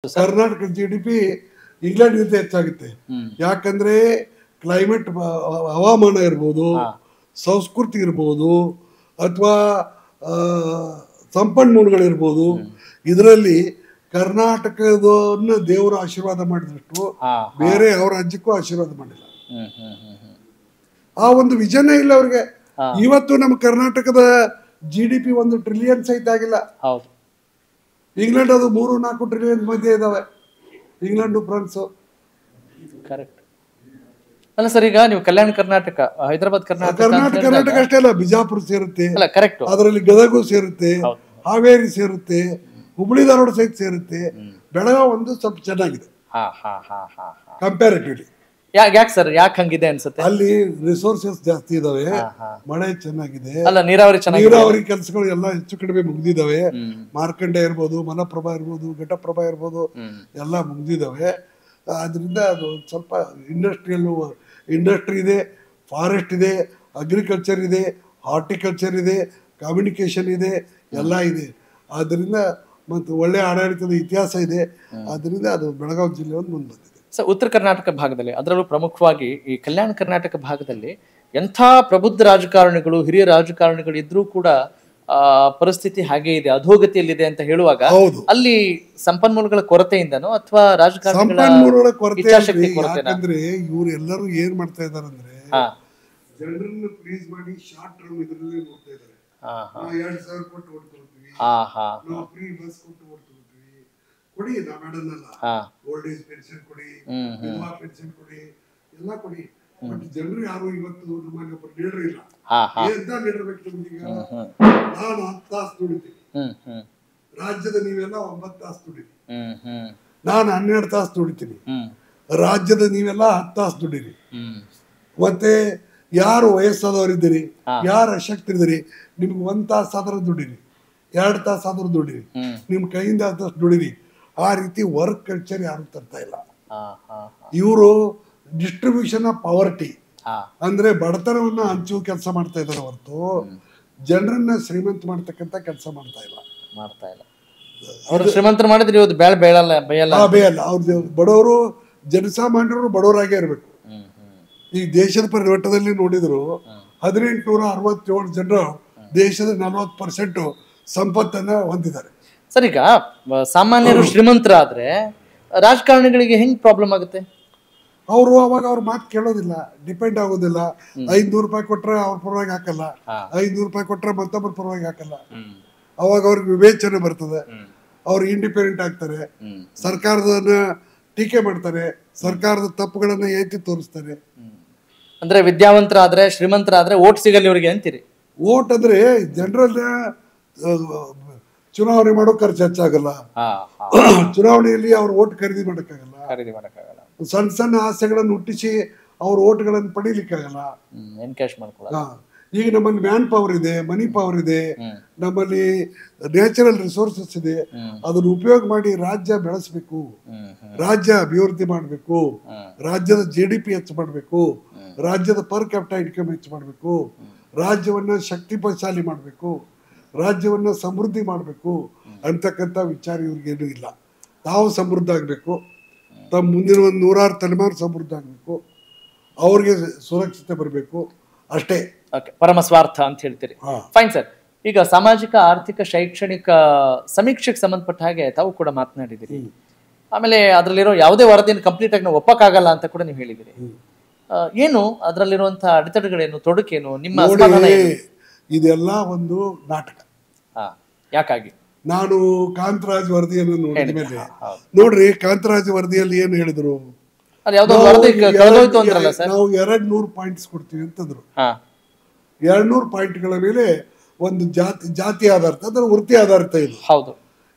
Karnataka GDP ಇಂಗ್ಲೆಂಡ್ಗಿಂತ ಹೆಚ್ಚಾಗುತ್ತೆ. ಯಾಕಂದ್ರೆ climate ಹವಾಮಾನ ಇರ್ಬೋದು, ಸಂಸ್ಕೃತಿ ಇರ್ಬೋದು, ಅಥವಾ ಸಂಪನ್ಮೂಲಗಳಿರ್ಬೋದು. ಇದರಲ್ಲಿ ಕರ್ನಾಟಕದನ್ನ ದೇವರು ಆಶೀರ್ವಾದ ಮಾಡಿದಷ್ಟು ಬೇರೆ ಯಾವ ರಾಜ್ಯಕ್ಕೂ ಆಶೀರ್ವಾದ ಮಾಡಿಲ್ಲ. ಆ ಒಂದು ವಿಷನ್ ಇಲ್ಲ ಅವ್ರಿಗೆ. ಇವತ್ತು ನಮ್ಮ ಕರ್ನಾಟಕದ GDP 1 ಟ್ರಿಲಿಯನ್ ಸಹಿತ ಆಗಿಲ್ಲ. ಇಂಗ್ಲೆಂಡ್ ಅದು 3-4 ಟ್ರಿಲಿಯನ್ ಮಧ್ಯೆ ಇದಾವೆ, ಇಂಗ್ಲೆಂಡ್ ಫ್ರಾನ್ಸ್. ಕರೆಕ್ಟ್ ಅಲ್ಲ ಸರ್, ಈಗ ನೀವು ಕಲ್ಯಾಣ ಕರ್ನಾಟಕ, ಹೈದರಾಬಾದ್ ಕರ್ನಾಟಕ ಅಷ್ಟೇ ಅಲ್ಲ, ಬಿಜಾಪುರ ಸೇರುತ್ತೆ, ಕರೆಕ್ಟ್, ಅದರಲ್ಲಿ ಗದಗು ಸೇರುತ್ತೆ, ಹಾವೇರಿ ಸೇರುತ್ತೆ, ಹುಬ್ಳಿ ಧಾರವಾಡ ಸಹಿತ ಸೇರುತ್ತೆ. ಬೆಳಗಾವಿ ಒಂದು ಸ್ವಲ್ಪ ಚೆನ್ನಾಗಿದೆ ಕಂಪ್ಯಾರಿಟಿವ್ಲಿ. ಯಾಕೆ ಸರ್, ಯಾಕೆ ಹಂಗಿದೆ ಅನ್ಸುತ್ತೆ? ಅಲ್ಲಿ ರಿಸೋರ್ಸಸ್ ಜಾಸ್ತಿ ಇದಾವೆ, ಮಳೆ ಚೆನ್ನಾಗಿದೆ, ಅಲ್ಲ ನೀರಾವರಿ ಕೆಲಸಗಳು ಎಲ್ಲ ಹೆಚ್ಚು ಕಡಿಮೆ ಮುಗ್ದಿದಾವೆ. ಮಾರ್ಕಂಡೆ ಇರ್ಬೋದು, ಮಲಪ್ರಭಾ ಇರ್ಬೋದು, ಘಟಪ್ರಭಾ ಇರ್ಬೋದು, ಎಲ್ಲ ಮುಗ್ದಿದಾವೆ. ಅದರಿಂದ ಅದು ಸ್ವಲ್ಪ ಇಂಡಸ್ಟ್ರಿ ಇದೆ, ಫಾರೆಸ್ಟ್ ಇದೆ, ಅಗ್ರಿಕಲ್ಚರ್ ಇದೆ, ಹಾರ್ಟಿಕಲ್ಚರ್ ಇದೆ, ಕಮ್ಯುನಿಕೇಶನ್ ಇದೆ, ಎಲ್ಲ ಇದೆ. ಆದ್ದರಿಂದ ಮತ್ತು ಒಳ್ಳೆ ಆಡಳಿತದ ಇತಿಹಾಸ ಇದೆ. ಆದ್ದರಿಂದ ಅದು ಬೆಳಗಾವಿ ಜಿಲ್ಲೆ ಒಂದು ಮುಂದೆ ಬಂದಿದೆ. ಸರ್, ಉತ್ತರ ಕರ್ನಾಟಕ ಭಾಗದಲ್ಲಿ, ಅದರಲ್ಲೂ ಪ್ರಮುಖವಾಗಿ ಈ ಕಲ್ಯಾಣ ಕರ್ನಾಟಕ ಭಾಗದಲ್ಲಿ ಎಂಥ ಪ್ರಬುದ್ಧ ರಾಜಕಾರಣಿಗಳು, ಹಿರಿಯ ರಾಜಕಾರಣಿಗಳು ಇದ್ರೂ ಕೂಡ ಪರಿಸ್ಥಿತಿ ಹಾಗೆ ಇದೆ, ಅಧೋಗತಿಯಲ್ಲಿದೆ ಅಂತ ಹೇಳುವಾಗ ಅಲ್ಲಿ ಸಂಪನ್ಮೂಲಗಳ ಕೊರತೆಯಿಂದನೋ ಅಥವಾ ಸಂಪನ್ಮೂಲಗಳ ಕೊರತೆ? ಯಾಕಂದ್ರೆ ಇವ್ರು ಎಲ್ಲರೂ ಏನ್ ಮಾಡ್ತಾ ಇದಾರೆ ಅಂದ್ರೆ, ಜನರನ್ನ ಪ್ಲೀಸ್ ಮಾಡಿ ಶಾರ್ಟ್ ಟರ್ಮ್ ಇದರಲ್ಲಿ ನೋಡ್ತಾ ಇದಾರೆ. 2,000 ಕೊಟ್ಟು ಓಟ್ ತಗೋತೀವಿ, ನಾವು ಫ್ರೀ ಬಸ್ ಕೊಟ್ಟು ಓಟ್ ತಗೋತೀವಿ, ಕೊಡಿ ನಾವು ಮಾಡಲ್ಲ, ಓಲ್ಡ್ ಏಜ್ ಪೆನ್ಷನ್ ಕೊಡಿ, ವಿಧವಾ ಪೆನ್ಷನ್ ಕೊಡಿ, ಎಲ್ಲ ಕೊಡಿ. ಬಟ್ ಜನರು ಯಾರು ಇವತ್ತು ನಮ್ಮಲ್ಲಿ ಒಬ್ಬರು ಲೀಡರ್ ಇಲ್ಲ. ಎಂತ ಲೀಡರ್ ಬೇಕು ನಮ್ಗೀಗ? ನಾನು 10 ತಾಸು ದುಡಿತೀನಿ, ರಾಜ್ಯದ ನೀವೆಲ್ಲ 9 ತಾಸು ದುಡಿರಿ, ನಾನು 12 ತಾಸು ದುಡಿತೀನಿ, ರಾಜ್ಯದ ನೀವೆಲ್ಲ 10 ತಾಸು ದುಡಿರಿ. ಮತ್ತೆ ಯಾರು ವಯಸ್ಸಾದವರಿದ್ದೀರಿ, ಯಾರು ಅಶಕ್ತರಿದ್ದೀರಿ, ನಿಮ್ಗೆ 1 ತಾಸು ಆದ್ರೂ ದುಡಿರಿ, 2 ತಾಸು ಆದ್ರೂ ದುಡಿರಿ, ನಿಮ್ ಕೈಯಿಂದ ಆದಷ್ಟು ದುಡಿರಿ. ಆ ರೀತಿ ವರ್ಕ್ ಕಲ್ಚರ್ ಯಾರು ತರ್ತಾ ಇಲ್ಲ. ಇವರು ಡಿಸ್ಟ್ರಿಬ್ಯೂಷನ್ ಆಫ್ ಪವರ್ಟಿ ಅಂದ್ರೆ ಬಡತನವನ್ನ ಹಂಚುವ ಕೆಲಸ ಮಾಡ್ತಾ ಇದ್ದಾರೆ ಹೊರತು ಜನರನ್ನ ಶ್ರೀಮಂತ ಮಾಡ್ತಕ್ಕಂಥ ಕೆಲಸ ಮಾಡ್ತಾ ಇಲ್ಲ. ಅವರು ಶ್ರೀಮಂತರು ಮಾಡಿದ್ರೆ ಇವತ್ತು ಬೇಯಲ್ಲ. ಅವ್ರ ಬಡವರು, ಜನಸಾಮಾನ್ಯರು ಬಡವರಾಗೇ ಇರ್ಬೇಕು. ಈ ದೇಶದ ಪರಿವರ್ತದಲ್ಲಿ ನೋಡಿದ್ರು 1867 ಜನರು ದೇಶದ 40% ಸಂಪತ್ತನ್ನ ಹೊಂದಿದ್ದಾರೆ. ಸರ್, ಈಗ ಸಾಮಾನ್ಯರು ಶ್ರೀಮಂತರಾದ್ರೆ ರಾಜಕಾರಣಿಗಳಿಗೆ ಹೆಂಗ್ ಪ್ರಾಬ್ಲಮ್ ಆಗುತ್ತೆ? ಅವರು ಅವಾಗ ಅವ್ರ ಮಾತು ಕೇಳೋದಿಲ್ಲ, ಡಿಪೆಂಡ್ ಆಗೋದಿಲ್ಲ. 500 ರೂಪಾಯಿ ಕೊಟ್ರೆ ಅವ್ರ ಪರವಾಗಿ ಹಾಕಲ್ಲ, 500 ರೂಪಾಯಿ ಕೊಟ್ರೆ ಮತ್ತೊಬ್ಬರ ಪರವಾಗಿ ಹಾಕಲ್ಲ. ಅವಾಗ ಅವ್ರಿಗೆ ವಿವೇಚನೆ ಬರ್ತದೆ, ಅವ್ರು ಇಂಡಿಪೆಂಡೆಂಟ್ ಆಗ್ತಾರೆ, ಸರ್ಕಾರದನ್ನ ಟೀಕೆ ಮಾಡ್ತಾರೆ, ಸರ್ಕಾರದ ತಪ್ಪುಗಳನ್ನ ಎತ್ತಿ ತೋರಿಸ್ತಾರೆ. ಅಂದ್ರೆ ವಿದ್ಯಾವಂತರಾದ್ರೆ, ಶ್ರೀಮಂತರಾದ್ರೆ ಓಟ್ ಸಿಗಲ್ಲ ಇವರಿಗೆ ಅಂತೀರಿ? ಓಟ್ ಅಂದ್ರೆ ಜನರನ್ನ ಚುನಾವಣೆ ಮಾಡೋ ಖರ್ಚು ಹೆಚ್ಚಾಗಲ್ಲ, ಚುನಾವಣೆಯಲ್ಲಿ ಅವ್ರ ಓಟ್ ಖರೀದಿ ಮಾಡಕ್ಕಾಗಲ್ಲ, ಸಣ್ಣ ಸಣ್ಣ ಆಸೆಗಳನ್ನು ಹುಟ್ಟಿಸಿ ಅವ್ರ ಓಟ್ಗಳನ್ನು ಪಡೀಲಿಕ್ಕಾಗಲ್ಲ. ಈಗ ನಮ್ಮಲ್ಲಿ ಮ್ಯಾನ್ ಪವರ್ ಇದೆ, ಮನಿ ಪವರ್ ಇದೆ, ನಮ್ಮಲ್ಲಿ ನ್ಯಾಚುರಲ್ ರಿಸೋರ್ಸಸ್ ಇದೆ. ಅದನ್ನ ಉಪಯೋಗ ಮಾಡಿ ರಾಜ್ಯ ಬೆಳೆಸಬೇಕು, ರಾಜ್ಯ ಅಭಿವೃದ್ಧಿ ಮಾಡಬೇಕು, ರಾಜ್ಯದ GDP ಹೆಚ್ಚು ಮಾಡಬೇಕು, ರಾಜ್ಯದ ಪರ್ ಕ್ಯಾಪಿಟಲ್ ಇನ್ಕಮ್ ಹೆಚ್ಚು ಮಾಡಬೇಕು, ರಾಜ್ಯವನ್ನ ಶಕ್ತಿಶಾಲಿ ಮಾಡಬೇಕು, ರಾಜ್ಯವನ್ನ ಸಮೃದ್ಧಿ ಮಾಡಬೇಕು ಅಂತಕ್ಕಂಥ ವಿಚಾರ ಇವ್ರಿಗೇನು ಇಲ್ಲ. ತಾವು ಸಮೃದ್ಧ ಆಗಬೇಕು, ತಮ್ಮ ಮುಂದಿನ ಒಂದು 100 ತಲೆಮಾರು ಸಮೃದ್ಧ ಆಗಬೇಕು, ಅವ್ರಿಗೆ ಸುರಕ್ಷತೆ ಬರಬೇಕು, ಅಷ್ಟೇ. ಪರಮ ಸ್ವಾರ್ಥ ಅಂತ ಹೇಳ್ತೀರಿ. ಫೈನ್ ಸರ್, ಈಗ ಸಾಮಾಜಿಕ, ಆರ್ಥಿಕ, ಶೈಕ್ಷಣಿಕ ಸಮೀಕ್ಷೆಗೆ ಸಂಬಂಧಪಟ್ಟ ಹಾಗೆ ತಾವು ಕೂಡ ಮಾತನಾಡಿದಿರಿ. ಆಮೇಲೆ ಅದರಲ್ಲಿರೋ ಯಾವುದೇ ವರದಿಯನ್ನು ಕಂಪ್ಲೀಟ್ ಆಗಿ ನಾವು ಒಪ್ಪಕ್ಕಾಗಲ್ಲ ಅಂತ ಕೂಡ ನೀವು ಹೇಳಿದಿರಿ. ಏನು ಅದರಲ್ಲಿರುವಂತಹ ಅಡೆತಡೆಗಳೇನು, ತೊಡಕೇನು, ನಿಮ್ಮ ಅಸಮಾಧಾನ ಏನು? ಇದೆಲ್ಲ ಒಂದು ನಾಟಕ. ಯಾಕಾಗಿ? ನಾನು ಕಾಂತರಾಜ್ ವರದಿಯನ್ನು ನೋಡಿದ ಮೇಲೆ ನೋಡ್ರಿ, ಕಾಂತರಾಜ್ ವರದಿಯಲ್ಲಿ ಏನು ಹೇಳಿದ್ರು, ನಾವು 200 ಪಾಯಿಂಟ್ಸ್ ಕೊಡ್ತೀವಿ ಅಂತಂದ್ರು. 200 ಪಾಯಿಂಟ್ಗಳ ಮೇಲೆ ಒಂದು ಜಾತಿ ಆಧಾರಿತ, ಅಂದ್ರೆ ವೃತ್ತಿ ಆಧಾರಿತ ಇದು.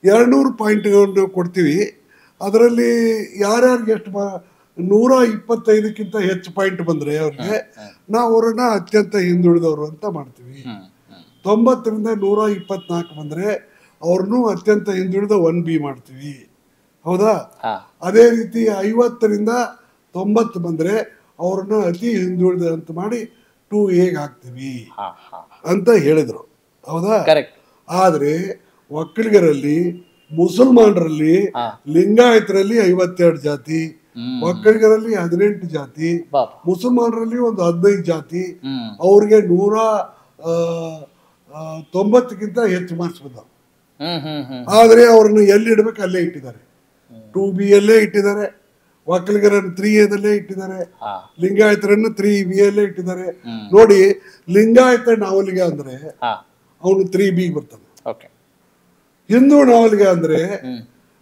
200 ಪಾಯಿಂಟ್ಗಳನ್ನು ಕೊಡ್ತೀವಿ. ಅದರಲ್ಲಿ ಯಾರ್ಯಾರಿಗೆ ಎಷ್ಟು 125ಕ್ಕಿಂತ ಹೆಚ್ಚು ಪಾಯಿಂಟ್ ಬಂದ್ರೆ ಅವ್ರಿಗೆ ನಾವು ಅವ್ರನ್ನ ಅತ್ಯಂತ ಹಿಂದುಳಿದವರು ಅಂತ ಮಾಡ್ತೀವಿ. 90ರಿಂದ 124 ಬಂದ್ರೆ ಅವ್ರನ್ನೂ ಅತ್ಯಂತ ಹಿಂದುಳಿದ 1B ಮಾಡ್ತೀವಿ. ಹೌದಾ? ಅದೇ ರೀತಿ 50ರಿಂದ 90 ಬಂದ್ರೆ ಅವ್ರನ್ನ ಅತಿ ಹಿಂದುಳಿದ ಅಂತ ಮಾಡಿ 2A ಹಾಕ್ತೀವಿ ಅಂತ ಹೇಳಿದ್ರು. ಹೌದಾ? ಆದ್ರೆ ಒಕ್ಕಲಿಗರಲ್ಲಿ ಮುಸಲ್ಮಾನರಲ್ಲಿ ಲಿಂಗಾಯತರಲ್ಲಿ 52 ಜಾತಿ, ಒಕ್ಕಲಿಗರಲ್ಲಿ 18 ಜಾತಿ, ಮುಸಲ್ಮಾನರಲ್ಲಿ ಒಂದು 15 ಜಾತಿ. ಅವ್ರಿಗೆ 190ಕ್ಕಿಂತ ಹೆಚ್ಚು ಮಾರ್ಕ್ಸ್ ಬಂದವು. ಆದ್ರೆ ಅವ್ರನ್ನ ಎಲ್ಲಿ ಇಡ್ಬೇಕು ಅಲ್ಲೇ ಇಟ್ಟಿದ್ದಾರೆ. 2B ಅಲ್ಲೇ ಇಟ್ಟಿದ್ದಾರೆ, ಒಕ್ಕಲಿಗರನ್ನು 3A ಇಟ್ಟಿದ್ದಾರೆ, ಲಿಂಗಾಯತರನ್ನು 3B ಅಲ್ಲೇ ಇಟ್ಟಿದ್ದಾರೆ. ನೋಡಿ, ಲಿಂಗಾಯತ ನಾವಲಿಗ ಅಂದ್ರೆ ಅವನು 3B ಬರ್ತಾನೆ. ಹಿಂದೂ ನಾವಲಿಗ ಅಂದ್ರೆ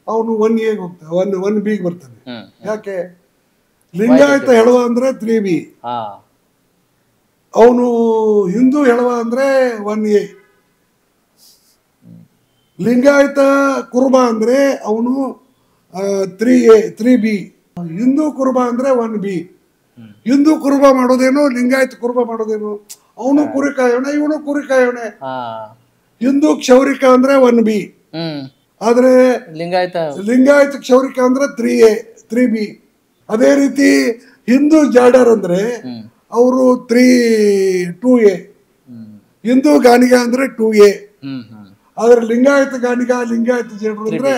ಅವನು 1A ಹೋಗ್ತಾನೆ, 1B ಬರ್ತಾನೆ. ಯಾಕೆ? ಲಿಂಗಾಯತ ಹೆಳವ ಅಂದ್ರೆ 3B, ಅವನು ಹಿಂದೂ ಹೆಳವ ಅಂದ್ರೆ 1A. ಲಿಂಗಾಯತ ಕುರುಬ ಅಂದ್ರೆ ಅವನು 3A 3B, ಹಿಂದೂ ಕುರುಬ ಅಂದ್ರೆ 1B. ಹಿಂದೂ ಕುರುಬ ಮಾಡೋದೇನು, ಲಿಂಗಾಯತ ಕುರುಬ ಮಾಡೋದೇನು? ಅವನು ಕುರಿ ಕಾಯೋಣ, ಇವನು ಕುರಿ ಕಾಯೋಣ. ಹಿಂದೂ ಕ್ಷೌರಿಕ ಅಂದ್ರೆ 1B, ಆದ್ರೆ ಲಿಂಗಾಯತ ಕ್ಷೌರಿಕ ಅಂದ್ರೆ 3A 3B. ಅದೇ ರೀತಿ ಹಿಂದೂ ಜಾಡರ್ ಅಂದ್ರೆ ಅವರು 2A, ಹಿಂದೂ ಗಾಣಿಗ ಅಂದ್ರೆ 2A. ಆದ್ರೆ ಲಿಂಗಾಯತ ಗಾಣಿಗ, ಲಿಂಗಾಯತ ಜಾಡರ್ ಅಂದ್ರೆ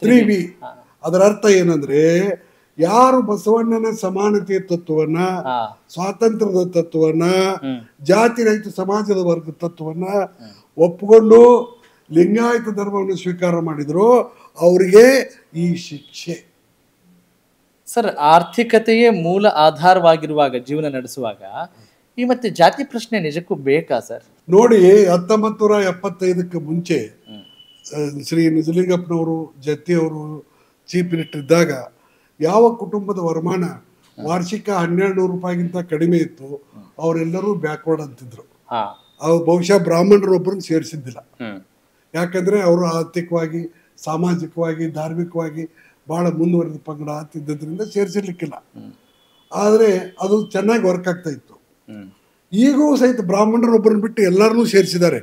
3B. ಅದರ ಅರ್ಥ ಏನಂದ್ರೆ, ಯಾರು ಬಸವಣ್ಣನ ಸಮಾನತೆಯ ತತ್ವವನ್ನ, ಸ್ವಾತಂತ್ರ್ಯದ ತತ್ವವನ್ನ, ಜಾತಿ ರಹಿತ ಸಮಾಜದ ವರ್ಗ ತತ್ವವನ್ನ ಒಪ್ಪಿಕೊಂಡು ಲಿಂಗಾಯತ ಧರ್ಮವನ್ನು ಸ್ವೀಕಾರ ಮಾಡಿದ್ರು, ಅವರಿಗೆ ಈ ಶಿಕ್ಷೆ. ಸರ್, ಆರ್ಥಿಕತೆಯೇ ಮೂಲ ಆಧಾರವಾಗಿರುವಾಗ ಜೀವನ ನಡೆಸುವಾಗ ಈ ಮತ್ತೆ ಜಾತಿ ಪ್ರಶ್ನೆ ನಿಜಕ್ಕೂ ಬೇಕಾ ಸರ್? ನೋಡಿ, 1975ಕ್ಕೆ ಮುಂಚೆ ಶ್ರೀ ನಿಜಲಿಂಗಪ್ಪನವರು, ಜತ್ತಿಯವರು ಚೀಫ್ ಮಿನಿಸ್ಟರ್ ಇದ್ದಾಗ ಯಾವ ಕುಟುಂಬದ ವರಮಾನ ವಾರ್ಷಿಕ 1200 ರೂಪಾಯಿಗಿಂತ ಕಡಿಮೆ ಇತ್ತು ಅವರೆಲ್ಲರೂ ಬ್ಯಾಕ್ವರ್ಡ್ ಅಂತಿದ್ರು. ಅವ್ರು ಬಹುಶಃ ಬ್ರಾಹ್ಮಣರೊಬ್ಬರನ್ನು ಸೇರಿಸಿದ್ದಿಲ್ಲ. ಯಾಕಂದ್ರೆ ಅವರು ಆರ್ಥಿಕವಾಗಿ, ಸಾಮಾಜಿಕವಾಗಿ, ಧಾರ್ಮಿಕವಾಗಿ ಬಹಳ ಮುಂದುವರೆದ ಪಂಗಡ ಅಂತಿದ್ದರಿಂದ ಸೇರಿಸಿರ್ಲಿಕ್ಕಿಲ್ಲ. ಆದರೆ ಅದು ಚೆನ್ನಾಗಿ ವರ್ಕ್ ಆಗ್ತಾ ಇತ್ತು. ಈಗೂ ಸಹಿತ ಬ್ರಾಹ್ಮಣರೊಬ್ಬರನ್ನ ಬಿಟ್ಟು ಎಲ್ಲರನ್ನೂ ಸೇರಿಸಿದ್ದಾರೆ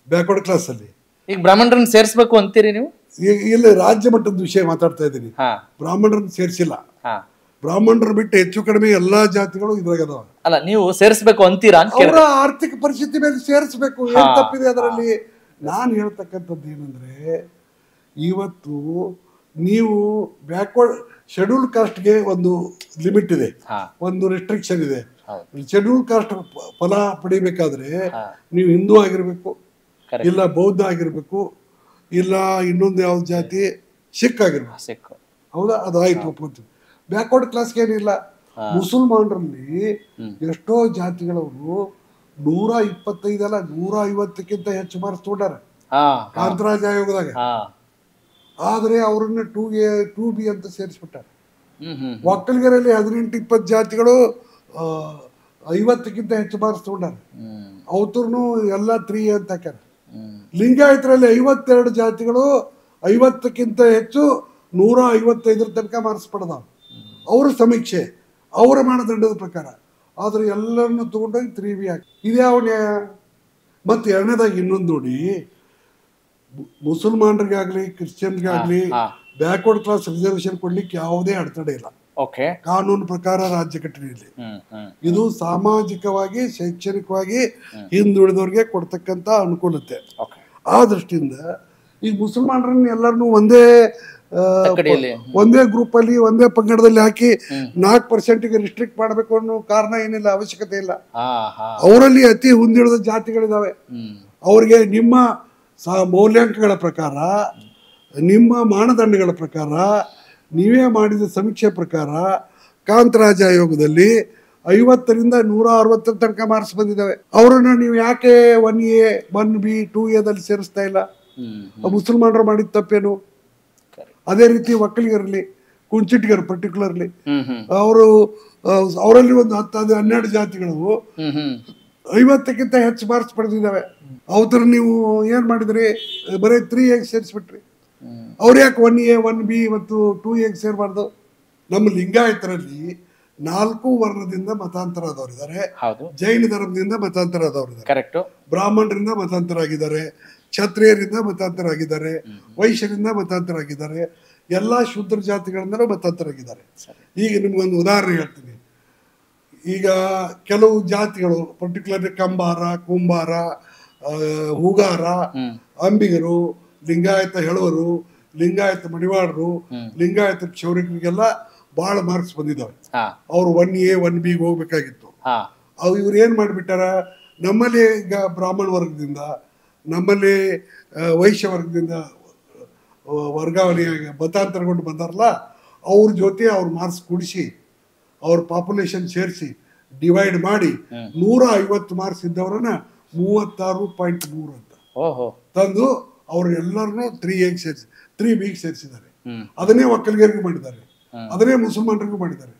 ಬ್ಯಾಕ್ವರ್ಡ್ ಕ್ಲಾಸ್ ಅಲ್ಲಿ. ಈಗ ಬ್ರಾಹ್ಮಣರನ್ನ ಸೇರಿಸಬೇಕು ಅಂತೀರಿ ನೀವು? ಇಲ್ಲಿ ರಾಜ್ಯ ಮಟ್ಟದ ವಿಷಯ ಮಾತಾಡ್ತಾ ಇದ್ದೀನಿ. ಬ್ರಾಹ್ಮಣರನ್ನ ಸೇರಿಸಿಲ್ಲ. ಬ್ರಾಹ್ಮಣರು ಬಿಟ್ಟು ಹೆಚ್ಚು ಕಡಿಮೆ ಎಲ್ಲಾ ಜಾತಿಗಳು ಇದ್ರಾಗ ಅದಾವ. ಅಲ್ಲ, ನೀವು ಸೇರಿಸಬೇಕು ಅಂತೀರಾ? ಅವರ ಆರ್ಥಿಕ ಪರಿಸ್ಥಿತಿ ಮೇಲೆ ಸೇರಿಸಬೇಕು. ಏನ್ ತಪ್ಪಿದೆ ಅದರಲ್ಲಿ? ನಾನು ಹೇಳ್ತಕ್ಕಂಥದ್ದು ಏನಂದ್ರೆ, ಇವತ್ತು ನೀವು ಬ್ಯಾಕ್ವರ್ಡ್ ಶೆಡ್ಯೂಲ್ ಕಾಸ್ಟ್ಗೆ ಒಂದು ಲಿಮಿಟ್ ಇದೆ, ಒಂದು ರೆಸ್ಟ್ರಿಕ್ಷನ್ ಇದೆ. ಶೆಡ್ಯೂಲ್ ಕಾಸ್ಟ್ ಫಲ ಪಡಿಬೇಕಾದ್ರೆ ನೀವು ಹಿಂದೂ ಆಗಿರ್ಬೇಕು, ಇಲ್ಲ ಬೌದ್ಧ ಆಗಿರ್ಬೇಕು, ಇಲ್ಲ ಇನ್ನೊಂದು ಯಾವ ಜಾತಿ, ಸಿಖ್ ಆಗಿರ್ಬೇಕು. ಹೌದಾ? ಅದು ಆಯ್ತು, ಒಪ್ಕೊತೀವಿ. ಬ್ಯಾಕ್ವರ್ಡ್ ಕ್ಲಾಸ್ಗೆ ಏನಿಲ್ಲ. ಮುಸಲ್ಮಾನರಲ್ಲಿ ಎಷ್ಟೋ ಜಾತಿಗಳವರು 125 ಅಲ್ಲ 150ಕ್ಕಿಂತ ಹೆಚ್ಚು ಮಾರ್ಕ್ಸ್ ತಗೊಂಡಾರೆ ಕಾಂತರಾಜ ಆಯೋಗದಾಗ. ಆದ್ರೆ ಅವ್ರನ್ನ 2B ಅಂತ ಸೇರಿಸ್ಬಿಟ್ಟಾರೆ. ಒಕ್ಕಲಿಗರಲ್ಲಿ 18-20 ಜಾತಿಗಳು 50ಕ್ಕಿಂತ ಹೆಚ್ಚು ಮಾರ್ಕ್ಸ್ ತಗೊಂಡಾರೆ, ಅವತೂರ್ನು ಎಲ್ಲ 3A ಅಂತ ಹಾಕ್ಯಾರ. ಲಿಂಗಾಯತರಲ್ಲಿ 52 ಜಾತಿಗಳು 50ಕ್ಕಿಂತ ಹೆಚ್ಚು 155 ತನಕ ಮಾರ್ಕ್ಸ್ ಪಡೆದವು. ಅವ್ರ ಸಮೀಕ್ಷೆ, ಅವರ ಮಾನದಂಡದ ಪ್ರಕಾರ. ಆದ್ರೆ ಎಲ್ಲರನ್ನು ತಗೊಂಡೋಗಿ 3B ಹಾಕಿ. ಇದ್ಯಾವ ನ್ಯಾಯ? ಮತ್ತೆ ಎರಡನೇದಾಗಿ ಇನ್ನೊಂದು ನೋಡಿ, ಮುಸಲ್ಮಾನರಿಗಾಗ್ಲಿ ಕ್ರಿಶ್ಚಿಯನ್ಗಾಗ್ಲಿ ಬ್ಯಾಕ್ವರ್ಡ್ ಕ್ಲಾಸ್ ರಿಸರ್ವೇಶನ್ ಕೊಡ್ಲಿಕ್ಕೆ ಯಾವುದೇ ಅಡೆತಡೆ ಇಲ್ಲ ಕಾನೂನು ಪ್ರಕಾರ ರಾಜ್ಯ ಘಟನೆಯಲ್ಲಿ. ಇದು ಸಾಮಾಜಿಕವಾಗಿ, ಶೈಕ್ಷಣಿಕವಾಗಿ ಹಿಂದುಳಿದವ್ರಿಗೆ ಕೊಡ್ತಕ್ಕಂತ ಅನುಕೂಲತೆ. ಆ ದೃಷ್ಟಿಯಿಂದ ಈ ಮುಸಲ್ಮಾನರನ್ನ ಎಲ್ಲರನ್ನೂ ಒಂದೇ ಗ್ರೂಪ್ ಅಲ್ಲಿ, ಒಂದೇ ಪಂಗಡದಲ್ಲಿ ಹಾಕಿ 4% ರಿಸ್ಟ್ರಿಕ್ಟ್ ಮಾಡಬೇಕು ಅನ್ನೋ ಕಾರಣ ಏನಿಲ್ಲ, ಅವಶ್ಯಕತೆ ಇಲ್ಲ. ಅವರಲ್ಲಿ ಅತಿ ಹಿಂದುಳಿದ ಜಾತಿಗಳಿದಾವೆ. ಅವ್ರಿಗೆ ನಿಮ್ಮ ಮೌಲ್ಯಾಂಕಗಳ ಪ್ರಕಾರ, ನಿಮ್ಮ ಮಾನದಂಡಗಳ ಪ್ರಕಾರ, ನೀವೇ ಮಾಡಿದ ಸಮೀಕ್ಷೆ ಪ್ರಕಾರ ಕಾಂತರಾಜ ಆಯೋಗದಲ್ಲಿ 50ರಿಂದ 160 ತನಕ ಮಾರ್ಕ್ಸ್ ಬಂದಿದ್ದಾವೆ. ಅವರನ್ನ ನೀವು ಯಾಕೆ 1A 1B 2Aದಲ್ಲಿ ಸೇರಿಸ್ತಾ ಇಲ್ಲ? ಮುಸಲ್ಮಾನರು ಮಾಡಿದ ತಪ್ಪೇನು? ಅದೇ ರೀತಿ ಒಕ್ಕಲಿಗರಲ್ಲಿ, ಕುಂಚಿಟಿಗರು ಪರ್ಟಿಕ್ಯುಲರ್ಲಿ, ಅವರಲ್ಲಿ ಒಂದು 10-12 ಜಾತಿಗಳು 50ಕ್ಕಿಂತ ಹೆಚ್ಚು ಮಾರ್ಕ್ಸ್ ಪಡೆದಿದ್ದಾವೆ. ಅವತರ ನೀವು ಏನ್ ಮಾಡಿದ್ರಿ? ಬರೀ 3A ಸೇರಿಸ್ಬಿಟ್ರಿ. ಅವ್ರು ಯಾಕೆ 1A 1B ಮತ್ತು 2A ಸೇರಬಾರ್ದು? ನಮ್ಮ ಲಿಂಗಾಯತರಲ್ಲಿ 4 ವರ್ಣದಿಂದ ಮತಾಂತರ ಆದವರಿದ್ದಾರೆ, ಜೈನ ಧರ್ಮದಿಂದ ಮತಾಂತರ ಆದವರಿದ್ದಾರೆ, ಬ್ರಾಹ್ಮಣರಿಂದ ಮತಾಂತರ ಆಗಿದ್ದಾರೆ, ಕ್ಷತ್ರಿಯರಿಂದ ಮತಾಂತರ ಆಗಿದ್ದಾರೆ, ವೈಶ್ಯರಿಂದ ಮತಾಂತರ ಆಗಿದ್ದಾರೆ, ಎಲ್ಲಾ ಶೂದ್ರ ಜಾತಿಗಳಿಂದಲೂ ಮತಾಂತರ ಆಗಿದ್ದಾರೆ. ಈಗ ನಿಮ್ಗೊಂದು ಉದಾಹರಣೆ ಹೇಳ್ತೀನಿ. ಈಗ ಕೆಲವು ಜಾತಿಗಳು ಪರ್ಟಿಕ್ಯುಲರ್ಲಿ ಕಂಬಾರ, ಕುಂಬಾರ, ಹೂಗಾರ, ಅಂಬಿಗರು, ಲಿಂಗಾಯತ ಹೆಳವರು, ಲಿಂಗಾಯತ ಮಡಿವಾಳರು, ಲಿಂಗಾಯತ ಕ್ಷೌರಿಕರಿಗೆಲ್ಲ ಬಹಳ ಮಾರ್ಕ್ಸ್ ಬಂದಿದ್ದಾವೆ. ಅವ್ರು 1A 1B ಹೋಗ್ಬೇಕಾಗಿತ್ತು. ಇವ್ರು ಏನ್ ಮಾಡ್ಬಿಟ್ಟಾರ, ನಮ್ಮಲ್ಲಿ ಈಗ ಬ್ರಾಹ್ಮಣ ವರ್ಗದಿಂದ, ನಮ್ಮಲ್ಲಿ ವೈಶ್ಯ ವರ್ಗದಿಂದ ವರ್ಗಾವಣೆಯಾಗಿ ಮತಾಂತರಗೊಂಡು ಬಂದಾರಲ್ಲ, ಅವ್ರ ಜೊತೆ ಅವ್ರ ಮಾರ್ಕ್ಸ್ ಕೂಡಿಸಿ ಅವ್ರ ಪಾಪ್ಯುಲೇಷನ್ ಸೇರಿಸಿ ಡಿವೈಡ್ ಮಾಡಿ 150 ಮಾರ್ಕ್ಸ್ ಇದ್ದವ್ರನ್ನ 36.3 ಅಂತ ತಂದು ಅವ್ರೆಲ್ಲರನ್ನೂ 3Bಗೆ ಸೇರಿಸಿದ್ದಾರೆ. ಅದನ್ನೇ ಒಕ್ಕಲಿಗರಿಗೂ ಮಾಡಿದ್ದಾರೆ, ಅದನ್ನೇ ಮುಸಲ್ಮಾನರಿಗೂ ಮಾಡಿದ್ದಾರೆ.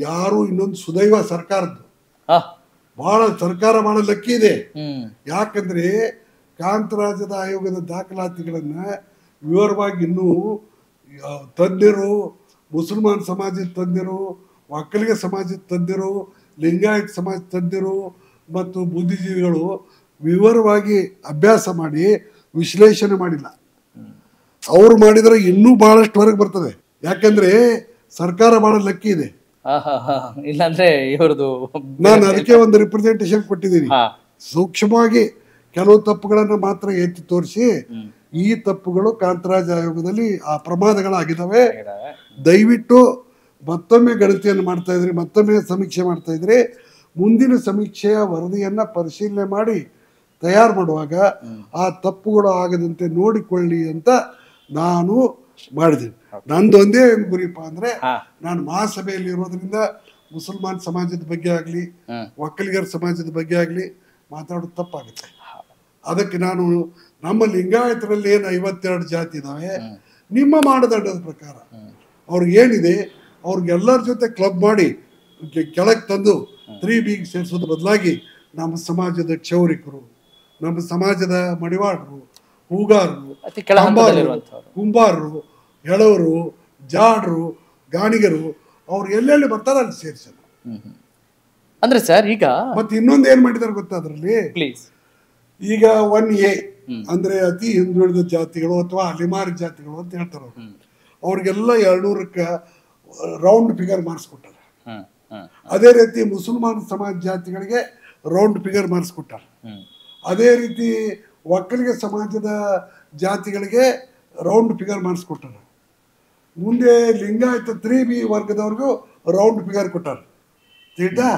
ಯಾರು ಇನ್ನೊಂದು ಸುದೈವ ಸರ್ಕಾರದ್ದು, ಬಹಳ ಸರ್ಕಾರ ಬಹಳ ಲಕ್ಕಿ ಇದೆ. ಯಾಕಂದ್ರೆ ಕಾಂತರಾಜದ ಆಯೋಗದ ದಾಖಲಾತಿಗಳನ್ನ ವಿವರವಾಗಿ ಇನ್ನೂ ತಜ್ಞರು, ಮುಸಲ್ಮಾನ್ ಸಮಾಜದ ತಜ್ಞರು, ಒಕ್ಕಲಿಗ ಸಮಾಜದ ತಜ್ಞರು, ಲಿಂಗಾಯತ ಸಮಾಜ ತಜ್ಞರು ಮತ್ತು ಬುದ್ಧಿಜೀವಿಗಳು ವಿವರವಾಗಿ ಅಭ್ಯಾಸ ಮಾಡಿ ವಿಶ್ಲೇಷಣೆ ಮಾಡಿಲ್ಲ. ಅವ್ರು ಮಾಡಿದ್ರೆ ಇನ್ನೂ ಬಹಳಷ್ಟು ಹೊರಗೆ ಬರ್ತದೆ. ಯಾಕಂದ್ರೆ ಸರ್ಕಾರ ಬಹಳ ಲಕ್ಕಿ ಇದೆ. ಇಲ್ಲಾಂದ್ರೆ ಇವ್ರದ್ದು ನಾನು ಅದಕ್ಕೆ ಒಂದು ರಿಪ್ರೆಸೆಂಟೇಷನ್ ಕೊಟ್ಟಿದ್ದೀನಿ. ಸೂಕ್ಷ್ಮವಾಗಿ ಕೆಲವು ತಪ್ಪುಗಳನ್ನು ಮಾತ್ರ ಎತ್ತಿ ತೋರಿಸಿ, ಈ ತಪ್ಪುಗಳು ಕಾಂತರಾಜ್ ಆಯೋಗದಲ್ಲಿ ಆ ಪ್ರಮಾದಗಳಾಗಿದ್ದಾವೆ, ದಯವಿಟ್ಟು ಮತ್ತೊಮ್ಮೆ ಗಣತಿಯನ್ನು ಮಾಡ್ತಾ ಇದ್ರಿ, ಮತ್ತೊಮ್ಮೆ ಸಮೀಕ್ಷೆ ಮಾಡ್ತಾ ಇದ್ರಿ, ಮುಂದಿನ ಸಮೀಕ್ಷೆಯ ವರದಿಯನ್ನ ಪರಿಶೀಲನೆ ಮಾಡಿ ತಯಾರು ಮಾಡುವಾಗ ಆ ತಪ್ಪುಗಳು ಆಗದಂತೆ ನೋಡಿಕೊಳ್ಳಿ ಅಂತ ನಾನು ಮಾಡಿದ್ದೀನಿ. ನಂದು ಒಂದೇ ಗುರಿಪ ಅಂದ್ರೆ, ನಾನು ಮಹಾಸಭೆಯಲ್ಲಿ ಇರೋದ್ರಿಂದ ಮುಸಲ್ಮಾನ್ ಸಮಾಜದ ಬಗ್ಗೆ ಆಗ್ಲಿ, ಒಕ್ಕಲಿಗರ ಸಮಾಜದ ಬಗ್ಗೆ ಆಗ್ಲಿ ಮಾತಾಡೋದು ತಪ್ಪಾಗುತ್ತೆ. ಅದಕ್ಕೆ ನಾನು ನಮ್ಮ ಲಿಂಗಾಯತರಲ್ಲಿ ಏನು 52 ಜಾತಿ ಇದಾವೆ, ನಿಮ್ಮ ಮಾನದಂಡದ ಪ್ರಕಾರ ಅವ್ರಿಗೆ ಏನಿದೆ ಅವ್ರಿಗೆಲ್ಲರ ಜೊತೆ ಕ್ಲಬ್ ಮಾಡಿ ಕೆಳಗೆ ತಂದು 3Bಗೆ ಸೇರಿಸೋದ್ರ ಬದಲಾಗಿ ನಮ್ಮ ಸಮಾಜದ ಕ್ಷೌರಿಕರು, ನಮ್ಮ ಸಮಾಜದ ಮಡಿವಾಳರು, ಹೂಗಾರರು, ಕುಂಬಾರರು, ಹೆಳವರು, ಜಾಡ್ರು, ಗಾಣಿಗರು, ಅವ್ರು ಎಲ್ಲೆಲ್ಲಿ ಬರ್ತಾರ ಅಲ್ಲಿ ಸೇರಿಸೋದು. ಅಂದ್ರೆ ಸರ್ ಈಗ ಮತ್ತೆ ಇನ್ನೊಂದು ಏನ್ ಮಾಡಿದಾರೆ ಗೊತ್ತಾ ಅದ್ರಲ್ಲಿ, ಈಗ 1A ಅಂದ್ರೆ ಅತಿ ಹಿಂದುಳಿದ ಜಾತಿಗಳು ಅಥವಾ ಅಲಿಮಾರಿ ಜಾತಿಗಳು ಅಂತ ಹೇಳ್ತಾರೆ. ಅವ್ರಿಗೆಲ್ಲ 200ಕ್ಕೆ ರೌಂಡ್ ಫಿಗರ್ ಮಾರ್ಕ್ಸ್ ಕೊಟ್ಟಾರೆ. ಅದೇ ರೀತಿ ಮುಸಲ್ಮಾನ್ ಸಮಾಜ ಜಾತಿಗಳಿಗೆ ರೌಂಡ್ ಫಿಗರ್ ಮಾರ್ಕ್ಸ್ ಕೊಟ್ಟಾರೆ. ಅದೇ ರೀತಿ ಒಕ್ಕಲಿಗ ಸಮಾಜದ ಜಾತಿಗಳಿಗೆ ರೌಂಡ್ ಫಿಗರ್ ಮಾರ್ಕ್ಸ್ ಕೊಟ್ಟಾರೆ. ಮುಂದೆ ಲಿಂಗಾಯತ 3B ವರ್ಗದವ್ರಿಗೂ ರೌಂಡ್ ಫಿಗರ್ ಕೊಟ್ಟಾರೆ. ತಿಳ್ದಾ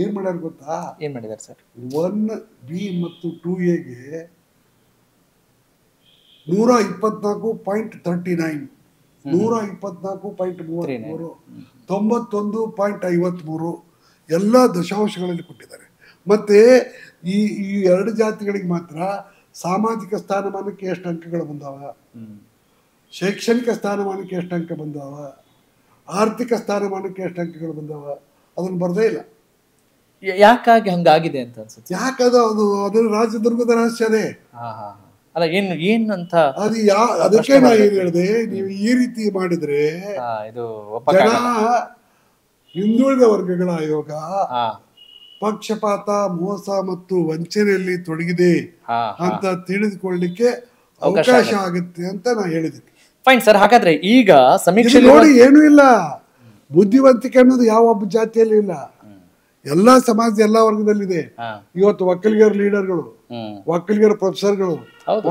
ಏನ್ ಮಾಡ್ಯಾರ ಗೊತ್ತಾ? ಏನ್ ಮಾಡಿದಾರೆ ಸರ್? 1B ಮತ್ತು 2Aಗೆ 124.39, 124.33, 91.53 ಎಲ್ಲ ದಶಾಂಶಗಳಲ್ಲಿ ಕೊಟ್ಟಿದ್ದಾರೆ. ಮತ್ತೆ ಈ 2 ಜಾತಿಗಳಿಗೆ ಮಾತ್ರ ಸಾಮಾಜಿಕ ಸ್ಥಾನಮಾನಕ್ಕೆ ಎಷ್ಟು ಅಂಕಗಳು ಬಂದಾವ, ಶೈಕ್ಷಣಿಕ ಸ್ಥಾನಮಾನಕ್ಕೆ ಎಷ್ಟು ಅಂಕ ಬಂದಾವ, ಆರ್ಥಿಕ ಸ್ಥಾನಮಾನಕ್ಕೆ ಎಷ್ಟು ಅಂಕಗಳು ಬಂದಾವ, ಅದನ್ನು ಬರದೇ ಇಲ್ಲ. ಯಾಕಾಗಿ ಹಂಗಾಗಿದೆ ಅಂತ ಅನ್ಸುತ್ತೆ? ಯಾಕದ ಅದು ರಾಜದುರ್ಗದ ರಹಸ್ಯ ಅದೇ. ಅಲ್ಲ ಏನ್ ಅಂತ ಅದು ಅದಕ್ಕೆ ನಾ ಏನ್ ಹೇಳಿದೆ, ನೀವು ಈ ರೀತಿ ಮಾಡಿದ್ರೆ ಜನ ಹಿಂದುಳಿದ ವರ್ಗಗಳ ಆಯೋಗ ಪಕ್ಷಪಾತ, ಮೋಸ ಮತ್ತು ವಂಚನೆಯಲ್ಲಿ ತೊಡಗಿದೆ ಅಂತ ತಿಳಿದುಕೊಳ್ಳಿಕ್ಕೆ ಅವಕಾಶ ಆಗುತ್ತೆ ಅಂತ ನಾ ಹೇಳಿದ್ದೀನಿ. Fine sir. ಹಾಗಾದ್ರೆ ಈಗ ಸಮೀಕ್ಷೆ ನೋಡಿ, ಏನೂ ಇಲ್ಲ, ಬುದ್ಧಿವಂತಿಕೆ ಅನ್ನೋದು ಯಾವ ಒಬ್ಬ ಜಾತಿಯಲ್ಲಿ ಇಲ್ಲ, ಎಲ್ಲಾ ಸಮಾಜದ ಎಲ್ಲಾ ವರ್ಗದಲ್ಲಿದೆ. ಇವತ್ತು ಒಕ್ಕಲಿಗರ ಲೀಡರ್ಗಳು, ಒಕ್ಕಲಿಗರ ಪ್ರೊಫೆಸರ್ಗಳು,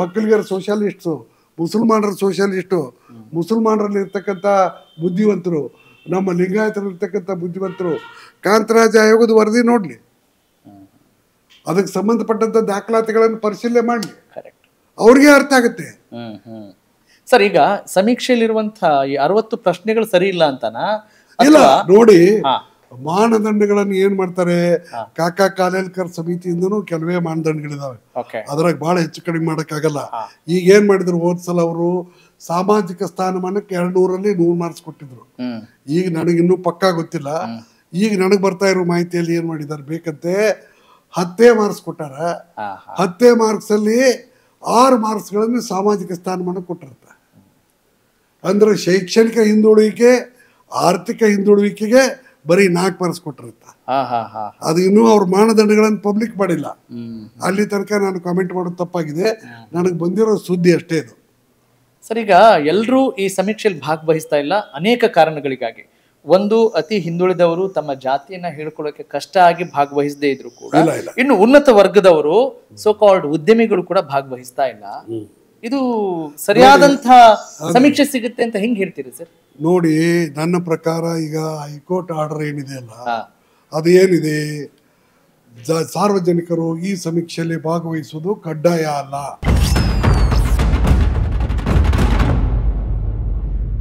ಒಕ್ಕಲಿಗರ ಸೋಷಿಯಲಿಸ್ಟು, ಮುಸಲ್ಮಾನರ ಸೋಷಿಯಲಿಸ್ಟು, ಮುಸಲ್ಮಾನರಲ್ಲಿ ಇರ್ತಕ್ಕಂಥ ಬುದ್ಧಿವಂತರು, ನಮ್ಮ ಲಿಂಗಾಯತರಲ್ಲಿರ್ತಕ್ಕಂಥ ಬುದ್ಧಿವಂತರು ಕಾಂತರಾಜ್ ಆಯೋಗದ ವರದಿ ನೋಡ್ಲಿ, ಅದಕ್ಕೆ ಸಂಬಂಧಪಟ್ಟಂತ ದಾಖಲಾತಿಗಳನ್ನು ಪರಿಶೀಲನೆ ಮಾಡ್ಲಿ, ಅವ್ರಿಗೆ ಅರ್ಥ ಆಗುತ್ತೆ. ಸರ್, ಈಗ ಸಮೀಕ್ಷೆಯಲ್ಲಿರುವಂತಹ ಈ 60 ಪ್ರಶ್ನೆಗಳು ಸರಿ ಇಲ್ಲ ಅಂತನಾ? ಇಲ್ಲ ನೋಡಿ, ಮಾನದಂಡಗಳನ್ನು ಏನ್ ಮಾಡ್ತಾರೆ, ಕಾಕಾ ಕಾಲೇಲ್ಕರ್ ಸಮಿತಿಯಿಂದನೂ ಕೆಲವೇ ಮಾನದಂಡಗಳಿದಾವೆ, ಅದ್ರಾಗ ಬಹಳ ಹೆಚ್ಚು ಕಡಿಮೆ ಮಾಡಕ್ಕಾಗಲ್ಲ. ಈಗ ಏನ್ ಮಾಡಿದ್ರು, ಹೋದ್ಸಲ ಅವರು ಸಾಮಾಜಿಕ ಸ್ಥಾನಮಾನಕ್ಕೆ 200ರಲ್ಲಿ 100 ಮಾರ್ಕ್ಸ್ ಕೊಟ್ಟಿದ್ರು. ಈಗ ನನಗಿನ್ನೂ ಪಕ್ಕಾ ಗೊತ್ತಿಲ್ಲ, ಈಗ ನನಗೆ ಬರ್ತಾ ಇರೋ ಮಾಹಿತಿಯಲ್ಲಿ ಏನ್ ಮಾಡಿದ್ದಾರೆ, ಬೇಕಂತೆ 10 ಮಾರ್ಕ್ಸ್ ಕೊಟ್ಟಾರ. 10 ಮಾರ್ಕ್ಸ್ ಅಲ್ಲಿ 6 ಮಾರ್ಕ್ಸ್ಗಳನ್ನು ಸಾಮಾಜಿಕ ಸ್ಥಾನಮಾನ ಕೊಟ್ಟಿರ್ತಾರೆ. ಅಂದ್ರೆ ಶೈಕ್ಷಣಿಕ ಹಿಂದುಳುವಿಕೆ, ಆರ್ಥಿಕ ಹಿಂದುಳುವಿಕೆಗೆ ಬರೀ 4 ಮಾರ್ಕ್ಸ್ ಕೊಟ್ಟಿರುತ್ತ. ಅದು ಇನ್ನೂ ಅವ್ರ ಮಾನದಂಡಗಳನ್ನು ಪಬ್ಲಿಕ್ ಮಾಡಿಲ್ಲ. ಅಲ್ಲಿ ತನಕ ನಾನು ಕಾಮೆಂಟ್ ಮಾಡೋದು ತಪ್ಪಾಗಿದೆ, ನನಗೆ ಬಂದಿರೋ ಸುದ್ದಿ ಅಷ್ಟೇ ಇದು. ಸರ್, ಈಗ ಎಲ್ಲರೂ ಈ ಸಮೀಕ್ಷೆಯಲ್ಲಿ ಭಾಗವಹಿಸ್ತಾ ಇಲ್ಲ ಅನೇಕ ಕಾರಣಗಳಿಗಾಗಿ. ಒಂದು ಅತಿ ಹಿಂದುಳಿದವರು ತಮ್ಮ ಜಾತಿಯನ್ನ ಹೇಳ್ಕೊಳ್ಳೋಕೆ ಕಷ್ಟ ಆಗಿ ಭಾಗವಹಿಸದೇ ಇದ್ರು ಕೂಡ ಇಲ್ಲ. ಇನ್ನು ಉನ್ನತ ವರ್ಗದವರು ಸೋ ಕಾಲ್ಡ್ ಉದ್ಯಮಿಗಳು ಕೂಡ ಭಾಗವಹಿಸ್ತಾ ಇಲ್ಲ. ಇದು ಸರಿಯಾದಂತ ಸಮೀಕ್ಷೆ ಸಿಗುತ್ತೆ ಅಂತ ಹೆಂಗ್ ಹೇಳ್ತೀರಿ ಸರ್? ನೋಡಿ, ನನ್ನ ಪ್ರಕಾರ ಈಗ ಹೈಕೋರ್ಟ್ ಆರ್ಡರ್ ಏನಿದೆ ಅಲ್ಲ, ಅದು ಏನಿದೆ, ಸಾರ್ವಜನಿಕರು ಈ ಸಮೀಕ್ಷೆಯಲ್ಲಿ ಭಾಗವಹಿಸುವುದು ಕಡ್ಡಾಯ ಅಲ್ಲ.